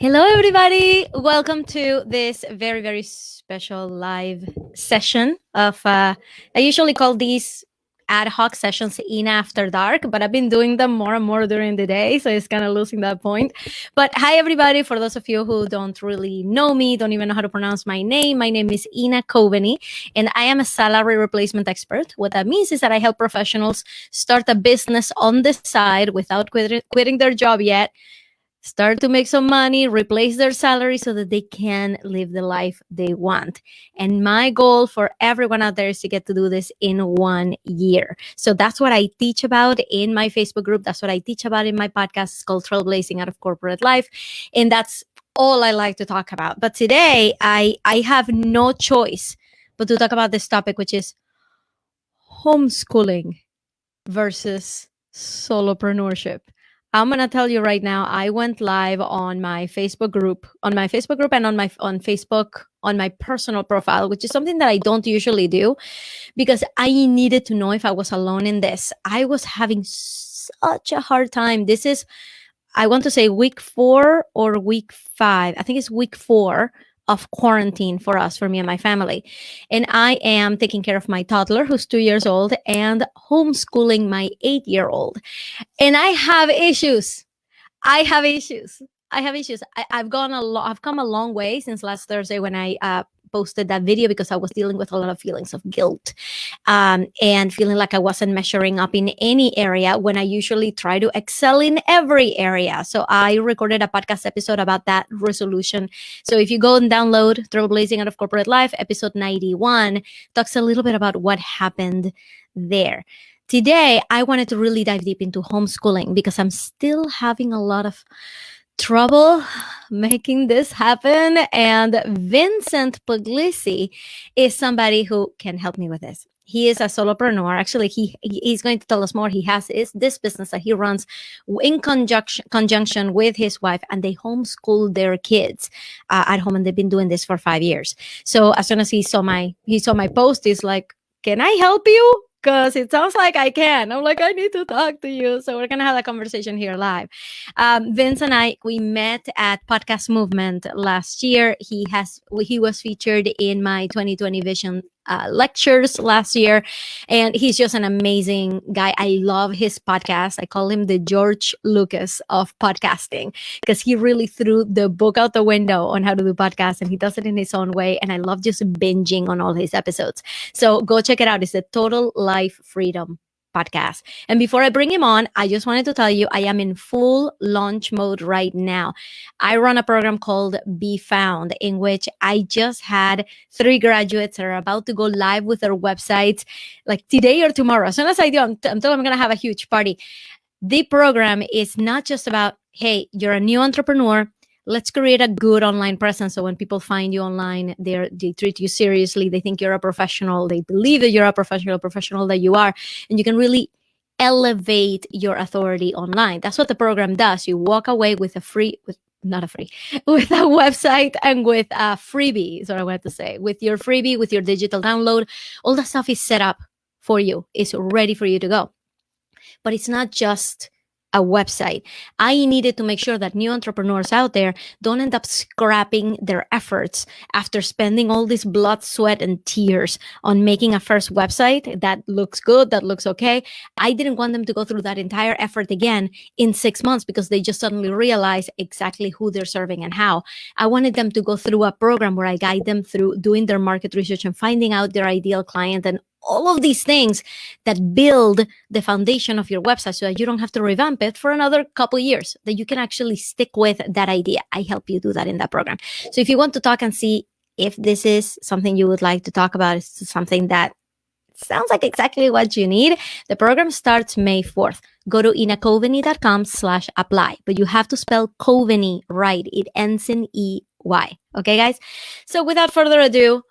Hello, everybody. Welcome to this very, very special live session of, I usually call these ad hoc sessions in after dark, but I've been doing them more and more during the day. So it's kind of losing that point. But hi, everybody. For those of you who don't really know me, don't even know how to pronounce my name is Ina Coveney, and I am a salary replacement expert. What that means is that I help professionals start a business on the side without quitting their job yet, start to make some money, replace their salary so that they can live the life they want. And my goal for everyone out there is to get to do this in 1 year. So that's what I teach about in my Facebook group. That's what I teach about in my podcast. It's called Trailblazing Out of Corporate Life. And that's all I like to talk about. But today I have no choice but to talk about this topic, which is homeschooling versus solopreneurship. I'm gonna tell you right now, I went live on my Facebook group, and on Facebook on my personal profile, which is something that I don't usually do because I needed to know if I was alone in this. I was having such a hard time. This is, I want to say week 4 or week 5. I think it's week 4 of quarantine for us, for me and my family. And I am taking care of my toddler who's 2 years old and homeschooling my 8-year-old. And I have issues. I've come a long way since last Thursday when I posted that video, because I was dealing with a lot of feelings of guilt and feeling like I wasn't measuring up in any area when I usually try to excel in every area. So I recorded a podcast episode about that resolution. So if you go and download Trailblazing Out of Corporate Life, episode 91, talks a little bit about what happened there. Today, I wanted to really dive deep into homeschooling because I'm still having a lot of trouble making this happen. And Vincent Pugliese is somebody who can help me with this. He is a solopreneur. Actually, he's going to tell us more. He has this business that he runs in conjunction with his wife, and they homeschool their kids at home, and they've been doing this for 5 years. So as soon as he saw my post, he's like, "Can I help you? Because it sounds like I can." I'm like, "I need to talk to you." So we're going to have a conversation here live. Vince and I, we met at Podcast Movement last year. He was featured in my 2020 Vision lectures last year, and he's just an amazing guy. I love his podcast. I call him the George Lucas of podcasting because he really threw the book out the window on how to do podcasts, and he does it in his own way. And I love just binging on all his episodes. So go check it out. It's the Total Life Freedom podcast. And before I bring him on, I just wanted to tell you I am in full launch mode right now. I run a program called Be Found, in which I just had 3 graduates that are about to go live with their websites like today or tomorrow. As soon as I do, I'm going to have a huge party. The program is not just about, hey, you're a new entrepreneur, let's create a good online presence. So when people find you online, they treat you seriously. They think you're a professional. They believe that you're a professional that you are. And you can really elevate your authority online. That's what the program does. You walk away with with a website and with a freebie, is what I want to say. With your freebie, with your digital download, all that stuff is set up for you. It's ready for you to go. But it's not just a website. I needed to make sure that new entrepreneurs out there don't end up scrapping their efforts after spending all this blood, sweat, and tears on making a first website that looks good, that looks okay. I didn't want them to go through that entire effort again in 6 months because they just suddenly realize exactly who they're serving and how. I wanted them to go through a program where I guide them through doing their market research and finding out their ideal client and all of these things that build the foundation of your website so that you don't have to revamp it for another couple of years, that you can actually stick with that idea. I help you do that in that program. So if you want to talk and see if this is something you would like to talk about, it's something that sounds like exactly what you need, the program starts May 4th. Go to inacoveney.com/apply, but you have to spell Coveney right. It ends in EY. Okay, guys? So without further ado,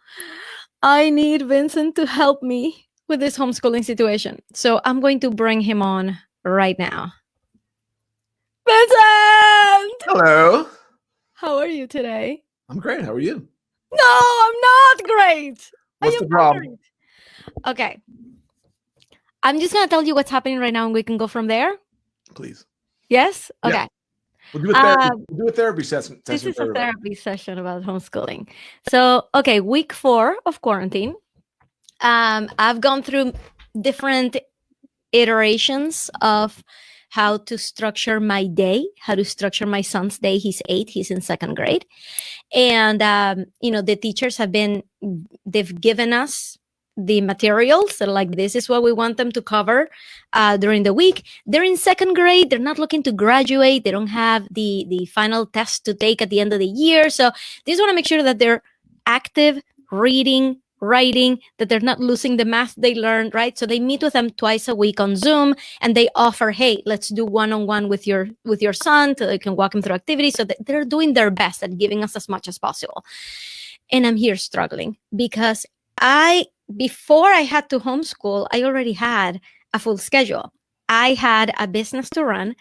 I need Vincent to help me with this homeschooling situation. So I'm going to bring him on right now. Vincent! Hello. How are you today? I'm great. How are you? No, I'm not great. What's the problem? Okay. I'm just going to tell you what's happening right now and we can go from there. Please. Yes? Okay. Yeah. We'll do a therapy, we'll do a therapy session. This is a therapy session about homeschooling. So, okay, week 4 of quarantine. I've gone through different iterations of how to structure my day, how to structure my son's day. He's 8, he's in 2nd grade. And, the teachers they've given us the materials. So like, this is what we want them to cover during the week. They're in 2nd grade. They're not looking to graduate. They don't have the final test to take at the end of the year. So they just want to make sure that they're active, reading, writing, that they're not losing the math they learned, right? So they meet with them twice a week on Zoom, and they offer, hey, let's do one-on-one with your son, so they can walk him through activities. So they're doing their best at giving us as much as possible. And I'm here struggling because before I had to homeschool, I already had a full schedule. I had a business to run,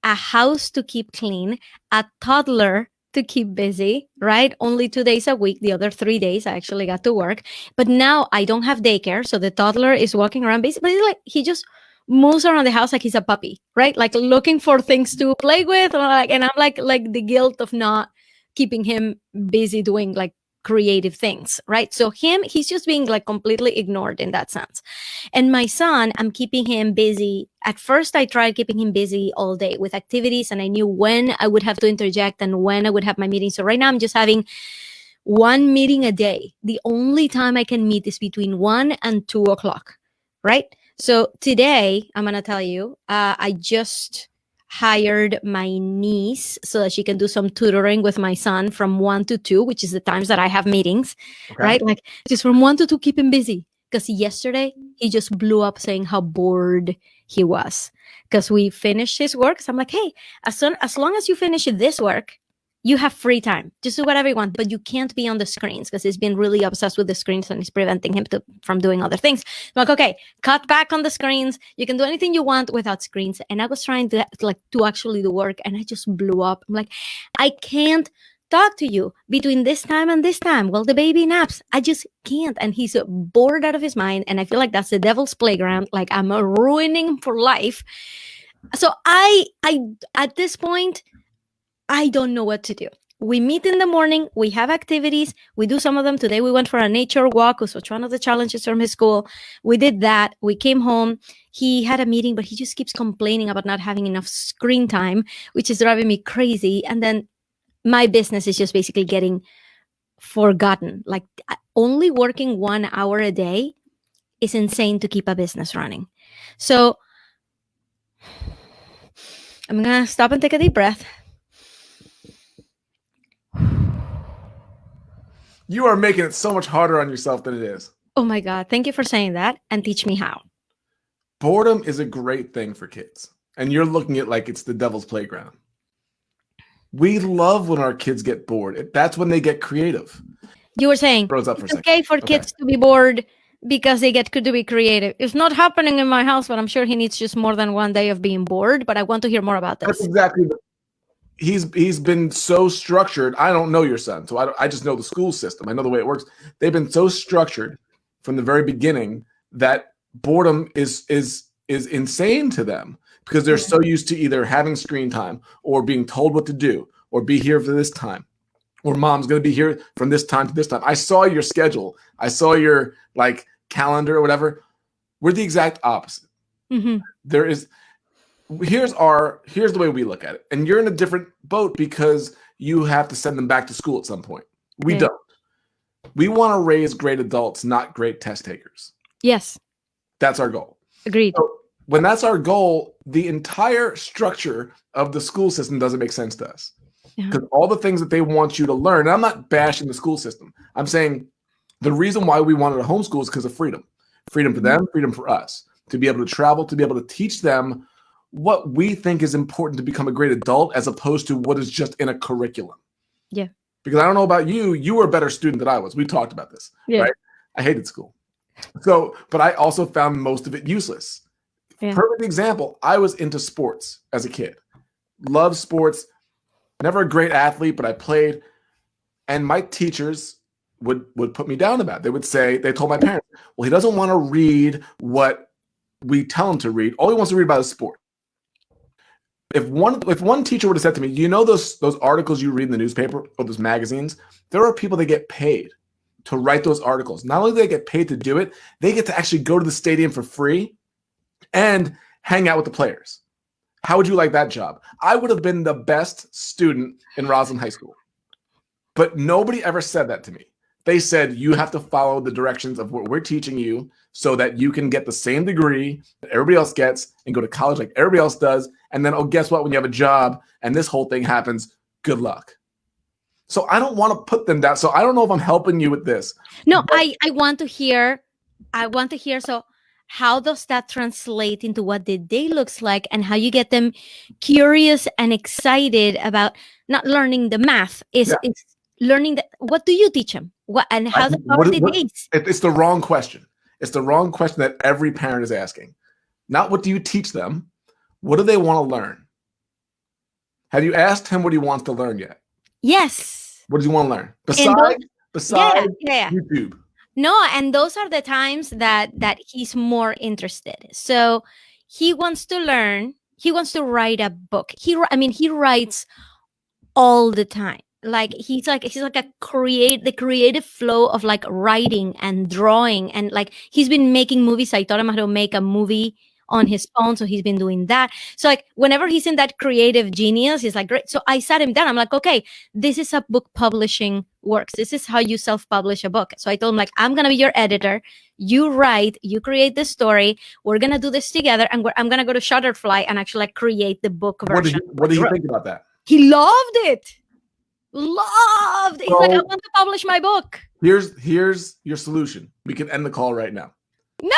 a house to keep clean, a toddler to keep busy, right? Only 2 days a week. The other 3 days I actually got to work. But now I don't have daycare. So the toddler is walking around. Basically, like, he just moves around the house like he's a puppy, right? Like looking for things to play with. And I'm like the guilt of not keeping him busy doing like creative things, right? So he's just being like completely ignored in that sense. And my son, I'm keeping him busy. At first, I tried keeping him busy all day with activities, and I knew when I would have to interject and when I would have my meeting. So right now, I'm just having 1 meeting a day. The only time I can meet is between 1 and 2 o'clock, right? So today, I'm going to tell you, I just hired my niece so that she can do some tutoring with my son from 1 to 2, which is the times that I have meetings, right? Like just from 1 to 2, keep him busy. Because yesterday he just blew up saying how bored he was because we finished his work. So I'm like, hey, as long as you finish this work, you have free time. Just do whatever you want, but you can't be on the screens because he's been really obsessed with the screens and it's preventing him from doing other things. I'm like, okay, cut back on the screens. You can do anything you want without screens. And I was trying to actually do work, and I just blew up. I'm like, I can't talk to you between this time and this time while the baby naps. I just can't. And he's bored out of his mind. And I feel like that's the devil's playground. Like, I'm ruining him for life. So I at this point, I don't know what to do. We meet in the morning. We have activities. We do some of them. Today we went for a nature walk, which was one of the challenges from his school. We did that. We came home. He had a meeting, but he just keeps complaining about not having enough screen time, which is driving me crazy. And then my business is just basically getting forgotten. Like, only working 1 hour a day is insane to keep a business running. So I'm going to stop and take a deep breath. You are making it so much harder on yourself than it is. Oh my God. Thank you for saying that, and teach me how. Boredom is a great thing for kids. And you're looking at like it's the devil's playground. We love when our kids get bored. That's when they get creative. You were saying it's okay for kids to be bored because they get to be creative. It's not happening in my house, but I'm sure he needs just more than 1 day of being bored. But I want to hear more about this. That's exactly. He's been so structured. I don't know your son, so I just know the school system. I know the way it works. They've been so structured from the very beginning that boredom is insane to them because they're so used to either having screen time or being told what to do or be here for this time or mom's going to be here from this time to this time. I saw your schedule. I saw your like calendar or whatever. We're the exact opposite. Mm-hmm. Here's the way we look at it. And you're in a different boat because you have to send them back to school at some point. We don't. We want to raise great adults, not great test takers. Yes. That's our goal. Agreed. So when that's our goal, the entire structure of the school system doesn't make sense to us. Because all the things that they want you to learn, and I'm not bashing the school system. I'm saying the reason why we wanted to homeschool is because of freedom. Freedom for them, freedom for us. To be able to travel, to be able to teach them what we think is important to become a great adult as opposed to what is just in a curriculum. Yeah. Because I don't know about you, you were a better student than I was. We talked about this, right? I hated school. So, but I also found most of it useless. Yeah. Perfect example. I was into sports as a kid. Loved sports. Never a great athlete, but I played. And my teachers would put me down about it. They would say, they told my parents, well, he doesn't want to read what we tell him to read. All he wants to read about is sport. If one teacher would have said to me, you know, those articles you read in the newspaper or those magazines, there are people that get paid to write those articles. Not only do they get paid to do it, they get to actually go to the stadium for free and hang out with the players. How would you like that job? I would have been the best student in Roslyn High School. But nobody ever said that to me. They said, you have to follow the directions of what we're teaching you so that you can get the same degree that everybody else gets and go to college like everybody else does. And then, oh, guess what? When you have a job and this whole thing happens, good luck. So I don't want to put them down. So I don't know if I'm helping you with this. No, I want to hear. So how does that translate into what the day looks like and how you get them curious and excited about not learning the math is learning what do you teach them? What and how are the days? It's the wrong question. It's the wrong question that every parent is asking. Not what do you teach them? What do they want to learn? Have you asked him what he wants to learn yet? Yes. What does he want to learn? Besides YouTube. No, and those are the times that he's more interested. So he wants to learn. He wants to write a book. He writes all the time. Like he's like the creative flow of like writing and drawing, and like he's been making movies. I taught him how to make a movie on his phone, so he's been doing that. So like whenever he's in that creative genius, he's like, great. So I sat him down. I'm like, okay, this is how book publishing works. This is how you self-publish a book. So I told him, like, I'm gonna be your editor. You write, you create the story. We're gonna do this together, and I'm gonna go to Shutterfly and actually like create the book version. What do you think about that? He loved it. He's like, I want to publish my book. Here's your solution. We can end the call right now. No.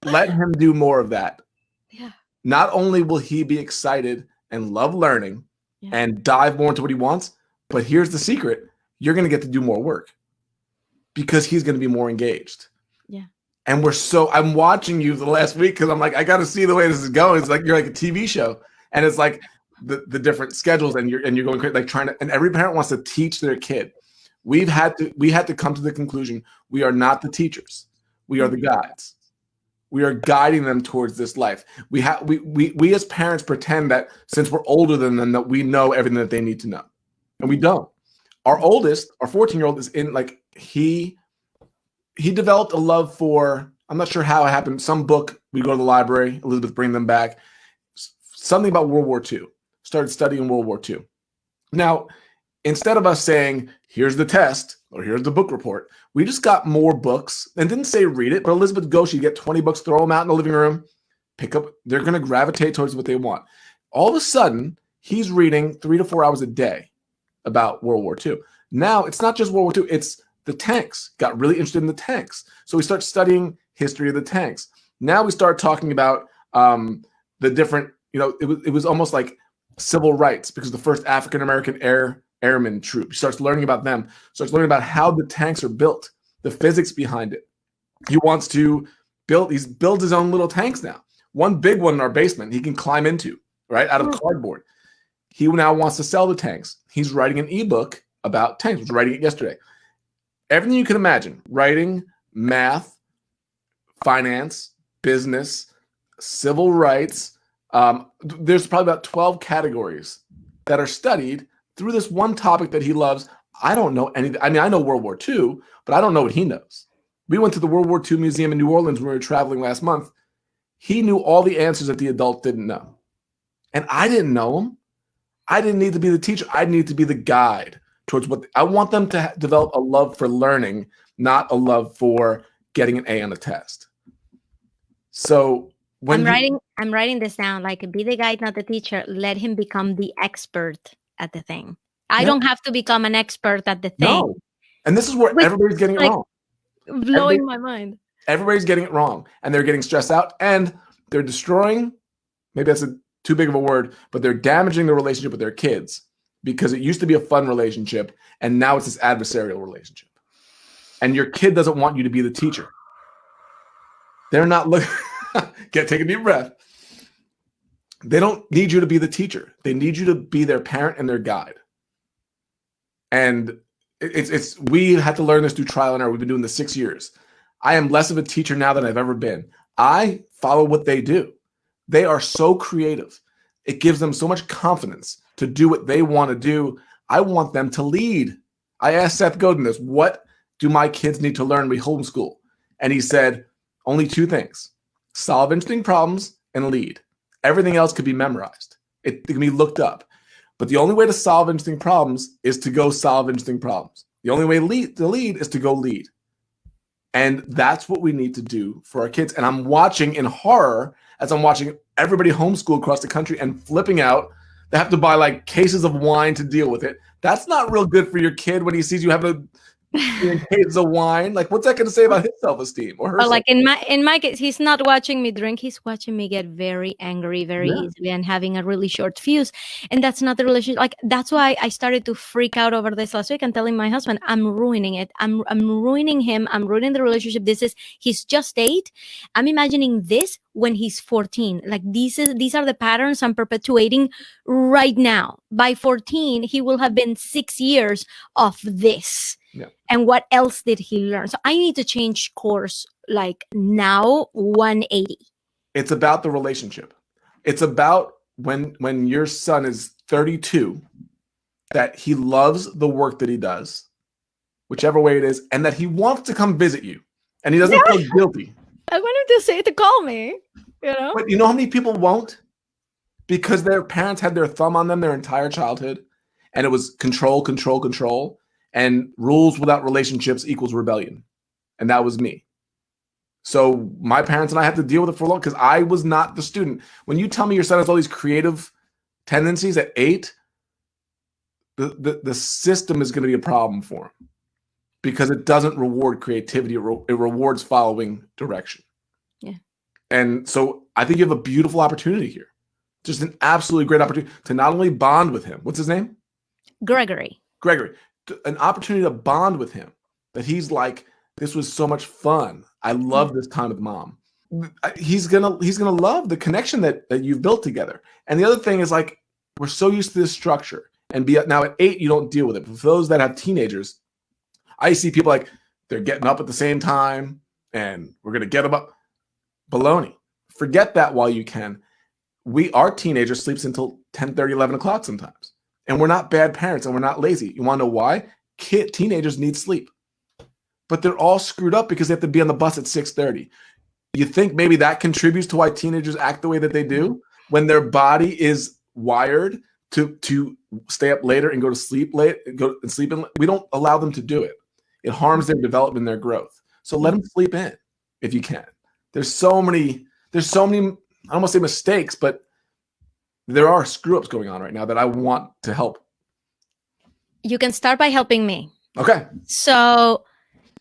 Let him do more of that. Yeah. Not only will he be excited and love learning and dive more into what he wants, but here's the secret. You're going to get to do more work because he's going to be more engaged. Yeah. And I'm watching you the last week because I'm like, I got to see the way this is going. It's like you're like a TV show. And it's like the different schedules and you're going crazy, like trying to, and every parent wants to teach their kid. We had to come to the conclusion. We are not the teachers. We are the guides. We are guiding them towards this life. We as parents pretend that since we're older than them, that we know everything that they need to know. And we don't. Our oldest, our 14-year-old is in like, he developed a love for, I'm not sure how it happened. Some book, we go to the library, Elizabeth bring them back. Something about World War II. Started studying World War II. Now, instead of us saying, here's the test or here's the book report, we just got more books and didn't say read it, but Elizabeth go, she'd get 20 books, throw them out in the living room, pick up, they're going to gravitate towards what they want. All of a sudden, he's reading 3 to 4 hours a day about World War II. Now, it's not just World War II, it's the tanks. Got really interested in the tanks. So we start studying history of the tanks. Now we start talking about the different, it was almost like civil rights because the first African-American airman troop. He starts learning about them, starts learning about how the tanks are built, the physics behind it. He wants to builds his own little tanks now. One big one in our basement he can climb into, right, out of cardboard. He now wants to sell the tanks. He's writing an ebook about tanks. I was writing it yesterday. Everything you can imagine, writing, math, finance, business, civil rights. There's probably about 12 categories that are studied through this one topic that he loves. I don't know anything. I mean, I know World War II, but I don't know what he knows. We went to the World War II Museum in New Orleans when we were traveling last month. He knew all the answers that the adult didn't know. And I didn't know them. I didn't need to be the teacher. I need to be the guide towards what I want them to develop a love for learning, not a love for getting an A on a test. So when I'm writing this down, like be the guide, not the teacher. Let him become the expert at the thing. I don't have to become an expert at the thing. No. And this is where everybody's getting it wrong. Blowing my mind. Everybody's getting it wrong. And they're getting stressed out and they're destroying, maybe that's too big of a word, but they're damaging the relationship with their kids because it used to be a fun relationship and now it's this adversarial relationship. And your kid doesn't want you to be the teacher. They're not looking, take a deep breath. They don't need you to be the teacher. They need you to be their parent and their guide. And we had to learn this through trial and error. We've been doing this 6 years. I am less of a teacher now than I've ever been. I follow what they do. They are so creative. It gives them so much confidence to do what they want to do. I want them to lead. I asked Seth Godin this, what do my kids need to learn when we homeschool? And he said, only two things: solve interesting problems and lead. Everything else could be memorized. It can be looked up. But the only way to solve interesting problems is to go solve interesting problems. The only way to lead is to go lead. And that's what we need to do for our kids. And I'm watching in horror as I'm watching everybody homeschool across the country and flipping out. They have to buy like cases of wine to deal with it. That's not real good for your kid when he sees you having cases of wine. Like, what's that going to say about his self-esteem or her? Or like in my case, he's not watching me drink. He's watching me get very angry very easily and having a really short fuse. And that's not the relationship. Like, that's why I started to freak out over this last week and telling my husband, I'm ruining it. I'm ruining him. I'm ruining the relationship. He's just 8. I'm imagining this when he's 14. Like, these are the patterns I'm perpetuating right now. By 14, he will have been 6 years of this. Yeah. And what else did he learn? So I need to change course like now, 180. It's about the relationship. It's about when your son is 32, that he loves the work that he does, whichever way it is, and that he wants to come visit you, and he doesn't feel guilty. I want him to say to call me, you know? But you know how many people won't? Because their parents had their thumb on them their entire childhood, and it was control, control, control. And rules without relationships equals rebellion. And that was me. So my parents and I had to deal with it for a long, because I was not the student. When you tell me your son has all these creative tendencies at 8, the system is going to be a problem for him, because it doesn't reward creativity. It rewards following direction. Yeah. And so I think you have a beautiful opportunity here. Just an absolutely great opportunity to not only bond with him. What's his name? Gregory. An opportunity to bond with him, that he's like, this was so much fun. I love this time with mom. He's gonna love the connection that you've built together. And the other thing is, like, we're so used to this structure, and now at 8 you don't deal with it. But for those that have teenagers, I see people like they're getting up at the same time and we're gonna get them up. Baloney. Forget that while you can. Our teenager sleeps until 10:30, 11 o'clock sometimes. And we're not bad parents, and we're not lazy. You want to know why? Teenagers need sleep. But they're all screwed up because they have to be on the bus at 6:30. You think maybe that contributes to why teenagers act the way that they do, when their body is wired to stay up later and go to sleep late, we don't allow them to do it. It harms their development and their growth. So let them sleep in if you can. There's so many, I don't want to say mistakes, but there are screw-ups going on right now that I want to help. You can start by helping me. Okay. So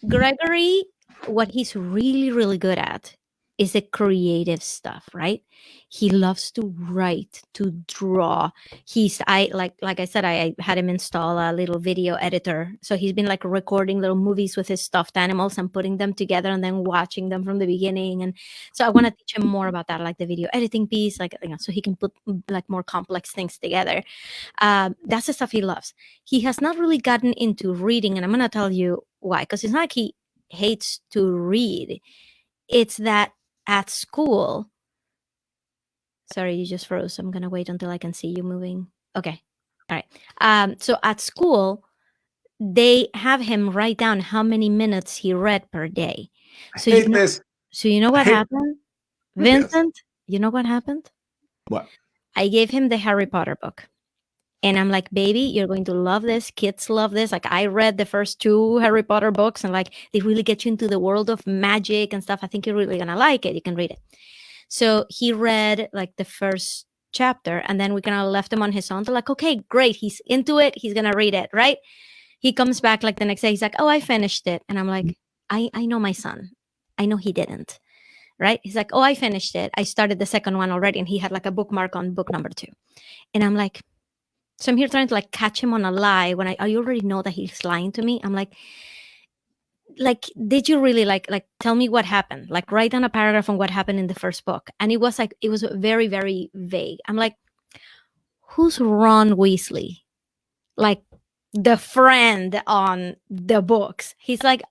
Gregory, what he's really, really good at is the creative stuff, right? He loves to write, to draw. Like I said, I had him install a little video editor. So he's been like recording little movies with his stuffed animals and putting them together and then watching them from the beginning. And so I want to teach him more about that, like the video editing piece, like, you know, so he can put like more complex things together. That's the stuff he loves. He has not really gotten into reading, and I'm going to tell you why, because it's not like he hates to read. It's that at school, sorry, you just froze. I'm going to wait until I can see you moving. Okay. All right. So at school, they have him write down how many minutes he read per day. So you know what happened? Vincent, you know what happened? What? I gave him the Harry Potter book. And I'm like, baby, you're going to love this. Kids love this. Like, I read the first 2 Harry Potter books, and like, they really get you into the world of magic and stuff. I think you're really going to like it. You can read it. So he read like the first chapter, and then we kind of left him on his own. They're like, okay, great. He's into it. He's going to read it, right? He comes back like the next day. He's like, oh, I finished it. And I'm like, I know my son. I know he didn't, right? He's like, oh, I finished it. I started the second one already. And he had like a bookmark on book number 2. And I'm like, so I'm here trying to like catch him on a lie when I already know that he's lying to me. I'm like, did you really like tell me what happened? Like, write down a paragraph on what happened in the first book. And it was very, very vague. I'm like, who's Ron Weasley? Like, the friend on the books. He's like,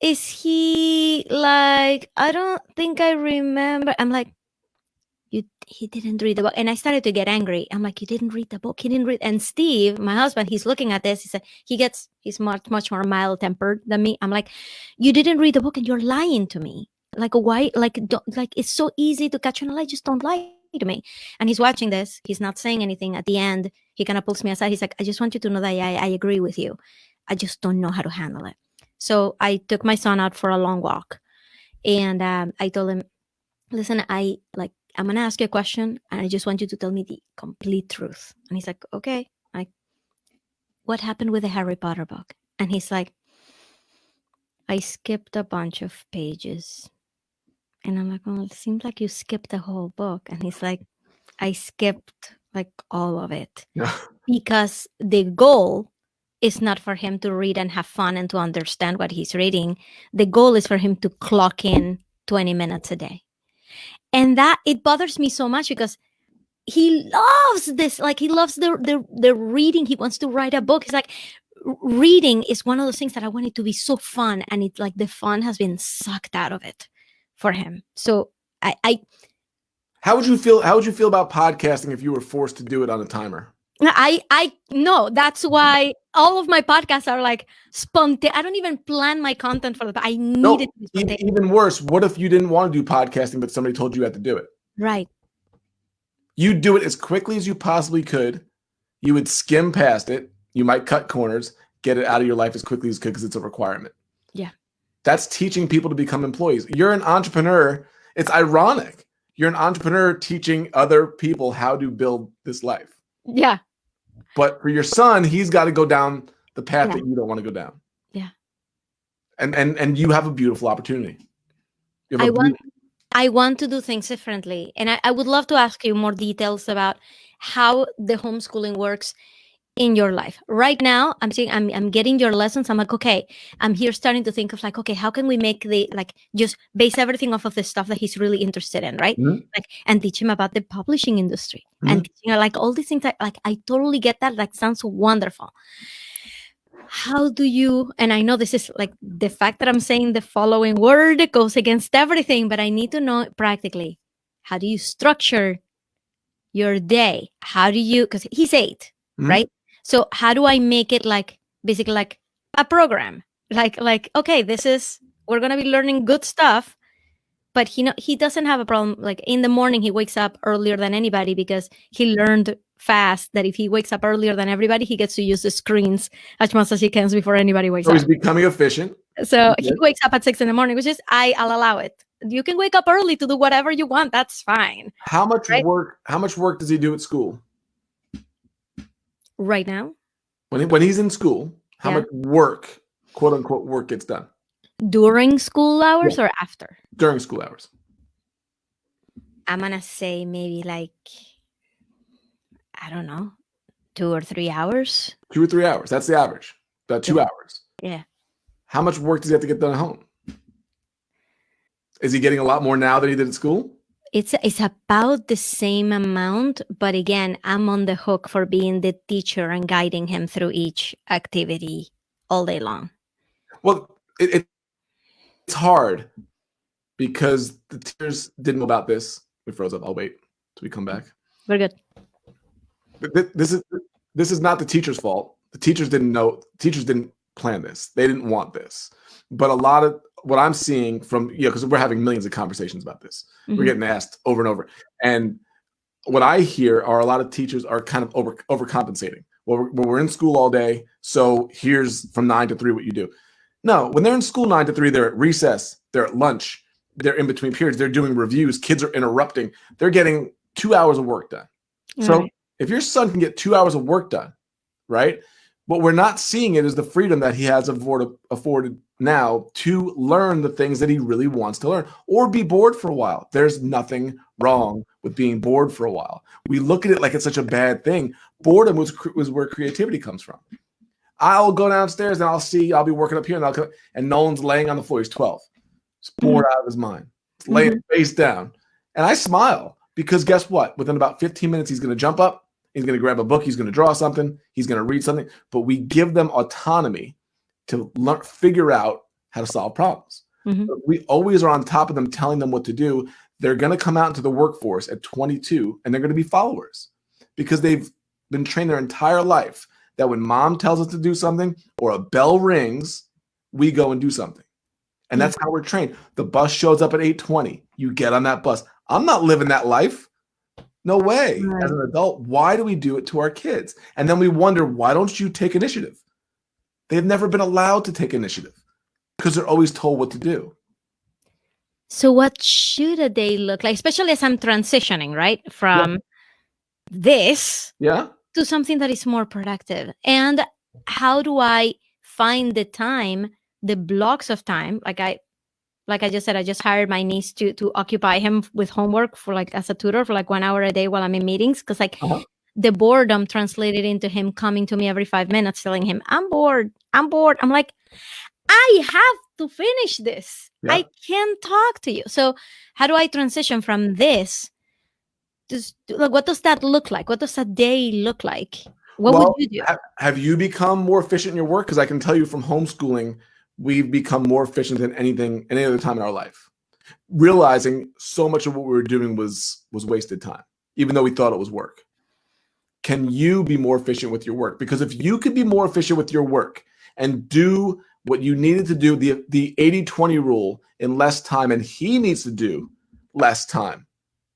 is he like, I don't think I remember. I'm like, he didn't read the book. And I started to get angry. I'm like, you didn't read the book. He didn't read. And Steve, my husband, he's looking at this. He said, he's much more mild tempered than me. I'm like, you didn't read the book and you're lying to me. Like, why? Like, it's so easy to catch on a lie. Just don't lie to me. And he's watching this. He's not saying anything. At the end, he kind of pulls me aside. He's like, I just want you to know that I agree with you. I just don't know how to handle it. So I took my son out for a long walk, and I told him, listen, I'm going to ask you a question, and I just want you to tell me the complete truth. And he's like, okay. What happened with the Harry Potter book? And he's like, I skipped a bunch of pages. And I'm like, well, it seems like you skipped the whole book. And he's like, I skipped like all of it. Because the goal is not for him to read and have fun and to understand what he's reading. The goal is for him to clock in 20 minutes a day. And that, it bothers me so much because he loves this. Like, he loves the reading. He wants to write a book. He's like, reading is one of those things that I want it to be so fun. And it's like the fun has been sucked out of it for him. So How would you feel about podcasting if you were forced to do it on a timer? I know. That's why all of my podcasts are like spontaneous. I don't even plan my content for that. I need it to be spontaneous. Even worse, what if you didn't want to do podcasting, but somebody told you had to do it? Right. You do it as quickly as you possibly could. You would skim past it. You might cut corners, get it out of your life as quickly as you could because it's a requirement. Yeah. That's teaching people to become employees. You're an entrepreneur. It's ironic. You're an entrepreneur teaching other people how to build this life. Yeah. But for your son, he's got to go down the path that you don't want to go down. Yeah. And you have a beautiful opportunity. I want to do things differently. And I would love to ask you more details about how the homeschooling works in your life. Right now, I'm getting your lessons. I'm like, okay, I'm here starting to think of like, okay, how can we make just base everything off of the stuff that he's really interested in, right? Mm-hmm. And teach him about the publishing industry and like all these things that I totally get that. Like, sounds wonderful. How do you, and I know this is like the fact that I'm saying the following word goes against everything, but I need to know practically, how do you structure your day? How do you, because he's 8, right? So how do I make it like basically like a program? Like, okay, we're going to be learning good stuff, but he doesn't have a problem. Like, in the morning, he wakes up earlier than anybody because he learned fast that if he wakes up earlier than everybody, he gets to use the screens as much as he can before anybody wakes up. He's becoming efficient. So he wakes up at 6 a.m, which is, I'll allow it. You can wake up early to do whatever you want. That's fine. How much work does he do at school? Right now? When he's in school, how much work, quote unquote, work gets done? During school hours or after? During school hours. I'm going to say maybe like, I don't know, 2 or 3 hours. 2 or 3 hours. That's the average. About 2 hours. Yeah. How much work does he have to get done at home? Is he getting a lot more now than he did at school? It's about the same amount, but again, I'm on the hook for being the teacher and guiding him through each activity all day long. Well, it's hard because the teachers didn't know about this. We froze up. I'll wait till we come back. We're good. This is not the teacher's fault. The teachers didn't know. Teachers didn't plan this. They didn't want this. But a lot of what I'm seeing from, because we're having millions of conversations about this. We're getting asked over and over. And what I hear are a lot of teachers are kind of overcompensating. Well, we're in school all day, so here's from 9 to 3 what you do. No, when they're in school 9 to 3, they're at recess, they're at lunch, they're in between periods, they're doing reviews, kids are interrupting, they're getting 2 hours of work done. Right. So if your son can get 2 hours of work done, right? What we're not seeing it is the freedom that he has afforded now to learn the things that he really wants to learn or be bored for a while. There's nothing wrong with being bored for a while. We look at it like it's such a bad thing. Boredom was where creativity comes from. I'll go downstairs and I'll be working up here and Nolan's laying on the floor. He's 12. He's bored out of his mind. He's laying face down. And I smile because guess what? Within about 15 minutes, he's going to jump up. He's going to grab a book. He's going to draw something. He's going to read something. But we give them autonomy to figure out how to solve problems. Mhm. We always are on top of them, telling them what to do. They're going to come out into the workforce at 22 and they're going to be followers because they've been trained their entire life that when mom tells us to do something or a bell rings, we go and do something. And that's how we're trained. The bus shows up at 8:20. You get on that bus. I'm not living that life. No way. Right. As an adult, why do we do it to our kids? And then we wonder, why don't you take initiative? They've never been allowed to take initiative because they're always told what to do. So what should a day look like, especially as I'm transitioning, right, from this to something that is more productive? And how do I find the time, the blocks of time? Like I just said, I just hired my niece to occupy him with homework for like as a tutor for like 1 hour a day while I'm in meetings. Cause like the boredom translated into him coming to me every 5 minutes, telling him, I'm bored. I'm like, I have to finish this. I can't talk to you. So how do I transition from this? Like, what does that look like? What does a day look like? What would you do? Have you become more efficient in your work? Because I can tell you from homeschooling, we've become more efficient than any other time in our life. Realizing so much of what we were doing was wasted time, even though we thought it was work. Can you be more efficient with your work? Because if you could be more efficient with your work and do what you needed to do, the 80-20 rule in less time, and he needs to do less time,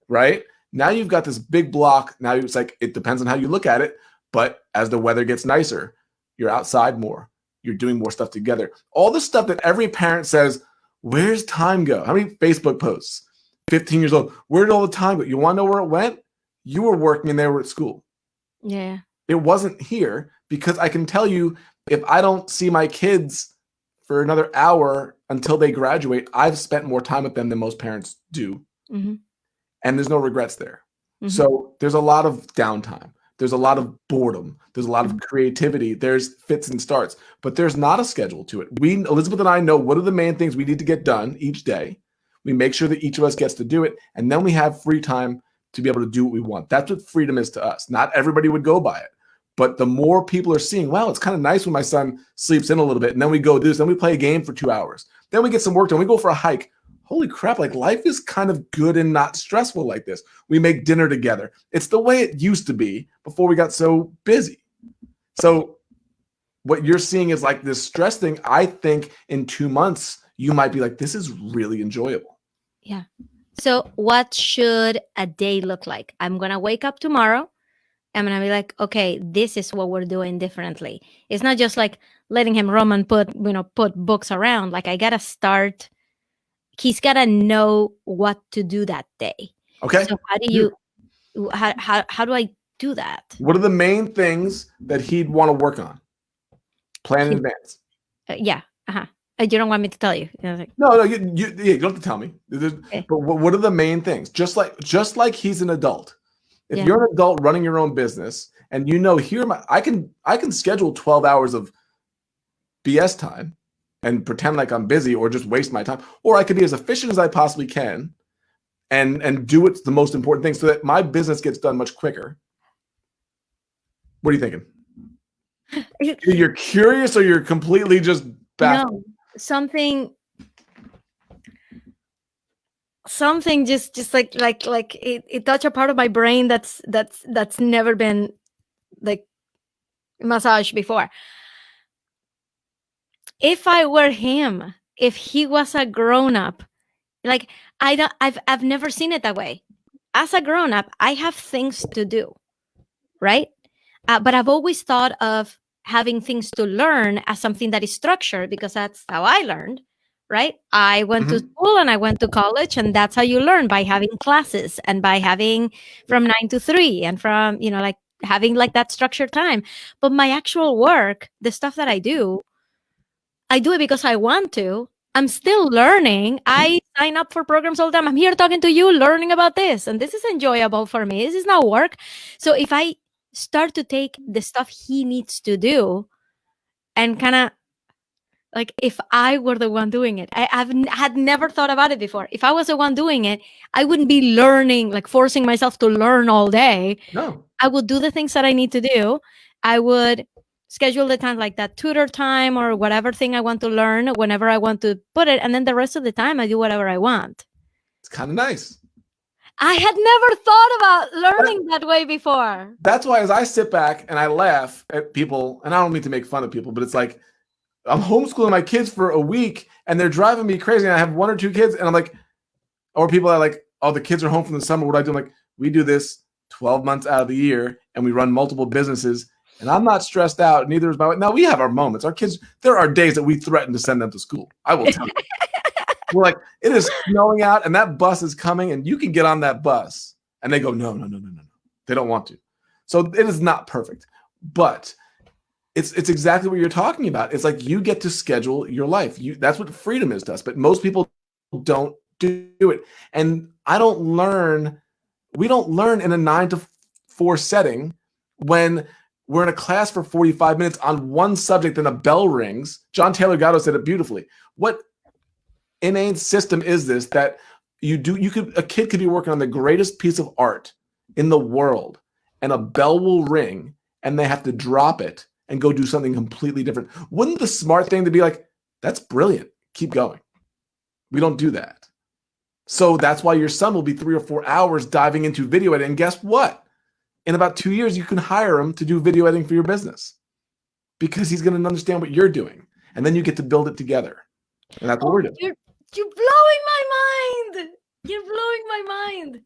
right? Now you've got this big block. Now it's like, it depends on how you look at it. But as the weather gets nicer, you're outside more. You're doing more stuff together. All the stuff that every parent says, where's time go? How many Facebook posts? 15 years old. Where did all the time go? You want to know where it went? You were working and they were at school. Yeah. It wasn't here, because I can tell you, if I don't see my kids for another hour until they graduate, I've spent more time with them than most parents do. Mm-hmm. And there's no regrets there. Mm-hmm. So there's a lot of downtime. There's a lot of boredom. There's a lot of creativity. There's fits and starts, but there's not a schedule to it. Elizabeth and I know what are the main things we need to get done each day. We make sure that each of us gets to do it. And then we have free time to be able to do what we want. That's what freedom is to us. Not everybody would go by it, but the more people are seeing, wow, it's kind of nice when my son sleeps in a little bit and then we go do this. Then we play a game for 2 hours. Then we get some work done. We go for a hike. Holy crap, like life is kind of good and not stressful like this. We make dinner together. It's the way it used to be before we got so busy. So what you're seeing is like this stress thing. I think in 2 months, you might be like, this is really enjoyable. Yeah. So what should a day look like? I'm going to wake up tomorrow. I'm going to be like, okay, this is what we're doing differently. It's not just like letting him roam and put books around. Like I got to start. He's got to know what to do that day. Okay. So how do I do that? What are the main things that he'd want to work on? Plan in advance. Yeah. You don't want me to tell you? Like, no, you don't have to tell me. Okay. But what are the main things? Just like he's an adult. If you're an adult running your own business, and I can schedule 12 hours of BS time and pretend like I'm busy or just waste my time, or I could be as efficient as I possibly can and do what's the most important thing so that my business gets done much quicker. What are you thinking? You're curious or you're completely just baffled? No, something just like it touched a part of my brain that's never been like massaged before. If I were him, if he was a grown-up, like I've never seen it that way. As a grown-up, I have things to do, right? But I've always thought of having things to learn as something that is structured, because that's how I learned, right? I went to school and I went to college, and that's how you learn, by having classes and by having from 9 to 3 and from, like having like that structured time. But my actual work, the stuff that I do it because I want to. I'm still learning. I sign up for programs all the time. I'm here talking to you, learning about this. And this is enjoyable for me. This is not work. So if I start to take the stuff he needs to do and kind of like, if I were the one doing it, I had never thought about it before. If I was the one doing it, I wouldn't be learning, like forcing myself to learn all day. No. I would do the things that I need to do. I would schedule the time like that tutor time or whatever thing I want to learn whenever I want to put it. And then the rest of the time I do whatever I want. It's kind of nice. I had never thought about learning that way before. That's why as I sit back and I laugh at people, and I don't mean to make fun of people, but it's like I'm homeschooling my kids for a week and they're driving me crazy. And I have 1 or 2 kids and I'm like, or people are like, oh, the kids are home from the summer. What do I do? I'm like, we do this 12 months out of the year and we run multiple businesses and I'm not stressed out. Neither is my wife. Now we have our moments. Our kids, there are days that we threaten to send them to school. I will tell you. We're like, it is snowing out and that bus is coming and you can get on that bus. And they go, no. They don't want to. So it is not perfect, but it's exactly what you're talking about. It's like you get to schedule your life. That's what freedom is to us, but most people don't do it. And we don't learn in a 9 to 4 setting when we're in a class for 45 minutes on one subject and a bell rings. John Taylor Gatto said it beautifully. What inane system is this that a kid could be working on the greatest piece of art in the world and a bell will ring and they have to drop it and go do something completely different? Wouldn't the smart thing to be like, that's brilliant, keep going? We don't do that. So that's why your son will be 3 or 4 hours diving into video editing. And guess what? In about 2 years, you can hire him to do video editing for your business because he's going to understand what you're doing. And then you get to build it together. And that's what we're doing. You're blowing my mind. You're blowing my mind.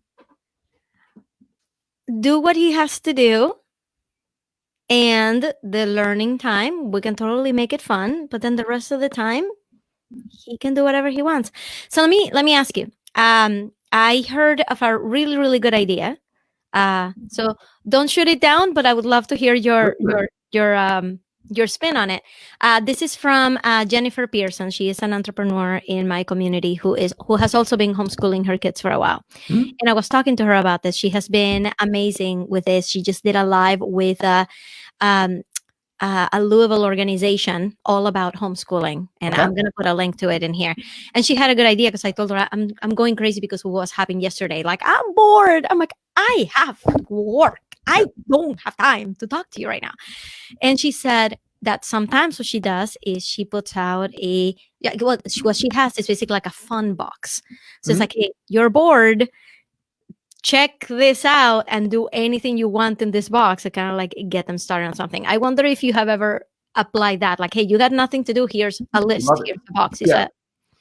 Do what he has to do. And the learning time, we can totally make it fun. But then the rest of the time, he can do whatever he wants. So let me ask you. I heard of a really, really good idea. So don't shoot it down, but I would love to hear your spin on it. This is from Jennifer Pearson. She is an entrepreneur in my community who has also been homeschooling her kids for a while. Mm-hmm. And I was talking to her about this. She has been amazing with this. She just did a live with a Louisville organization all about homeschooling. And I'm going to put a link to it in here. And she had a good idea because I told her I'm going crazy because of what was happening yesterday. Like, I'm bored. I'm like, I have work. I don't have time to talk to you right now. And she said that sometimes what she does is she puts out what she has is basically like a fun box. So it's like, hey, you're bored. Check this out and do anything you want in this box to kind of like get them started on something. I wonder if you have ever applied that. Like, hey, you got nothing to do. Here's a list. Here's the box.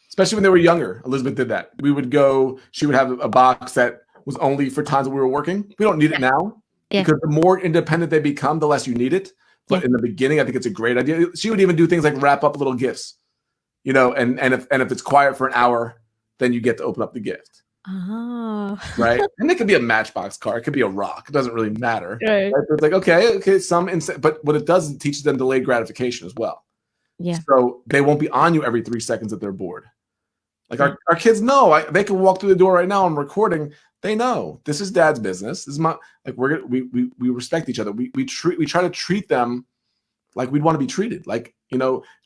Especially when they were younger. Elizabeth did that. She would have a box that was only for times that we were working. We don't need it now. Because the more independent they become, the less you need it. But in the beginning, I think it's a great idea. She would even do things like wrap up little gifts, and if it's quiet for an hour, then you get to open up the gift. Oh. Right? And it could be a Matchbox car. It could be a rock. It doesn't really matter. Right? It's like, okay, but what it does is it teaches them delayed gratification as well. Yeah. So they won't be on you every 3 seconds that they're bored. Like our kids know they can walk through the door right now. I'm recording. They know this is dad's business. This is my, like, we respect each other. We try to treat them like we'd want to be treated, like,